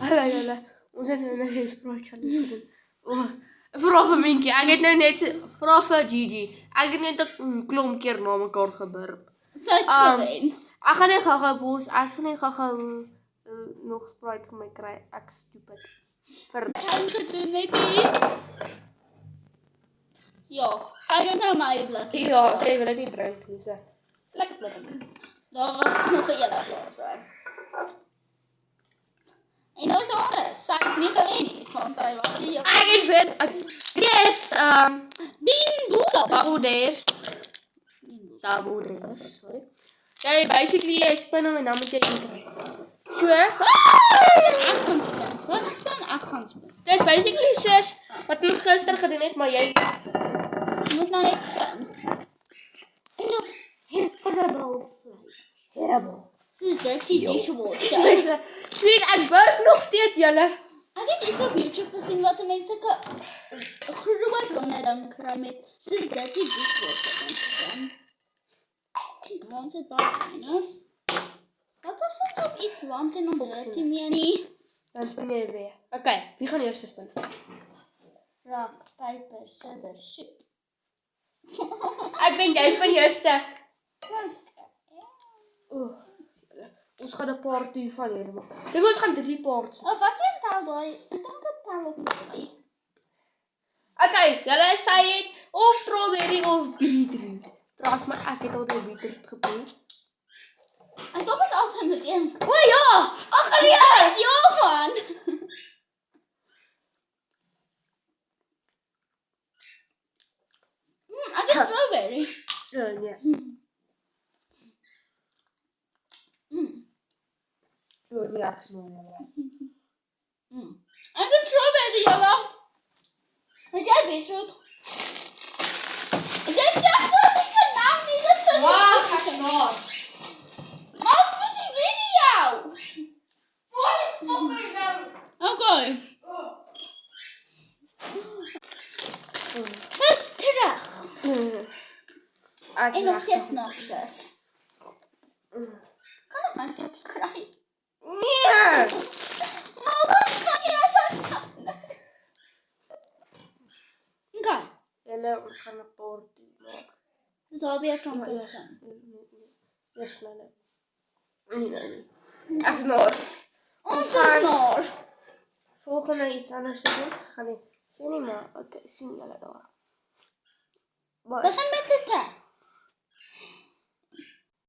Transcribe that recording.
Hallo julle. Ons het nou net 'n Sprite challenge gedoen. Vra vir Minkie. Ek het nou net vra vir Gigi. Ek het net 'n klomp keer na mekaar geburp. So het gewen. Ek gaan net gou-gou bos. Ek gaan net gou-gou nog Sprite vir my kry. Ek stupid. Ek gedoen net hier. Ja, sy het nou my blikkie. Ja, sy wil dit nie drink nie. So lekker drink. Daar was nog 'n hele glas. En nou is alles. Sy het nie gewen nie, want hy was hier. Ek het weet. Yes, Taboudeers, sorry. Jy basically jy spin hom en dan moet jy inkry. So, Ek gaan spin. So, ek gaan spin. dis basically soos wat ons gister gedoen het, maar jy moet nou net spin. En ons terrible. Soos dirty dishwasher. Sien, ek burp nog steeds julle. Ek het iets op YouTube gesien wat mense groot ronde dan kry met soos dirty dishwasher. Ons het baie eines. Wat was dit op iets land en dirty meer nie? Dan spin jy weer. Okay, wie gaan eers spin? Rock, paper, scissors, shoot. Ek vind jy spin eerste. Ons gaan 'n party van hier maak. Dink ons gaan 3 parts. Wat tel daai? Ek dink dit tel op my. Okay, julle sê het of strawberry of beetroot. Trust my, ek het altyd beetroot geproe. Ek dink dit altyd met een. O ja! Ag nee! Johan. Ek het strawberry. Nee. Doe nie ek snoei julle. Ek het strawberry, julle. Het jy beetroot? Dit sê dat ek vanaf nie dit so. Wag, ek gemaak. Maar dit is die video. Okay. Dis terug. En nog steeds notches. Kan ek my chips kry? Nee! Maar wat kan jy as okay. Julle, ons gaan 'n party maak. Dis al weer trompets gaan. Eers nou. Nee. Ek snor. Ons is snor. Volgende iets anders te doen. Gaan nie sien nie maar. Okay, sien julle daar. Begin met dit.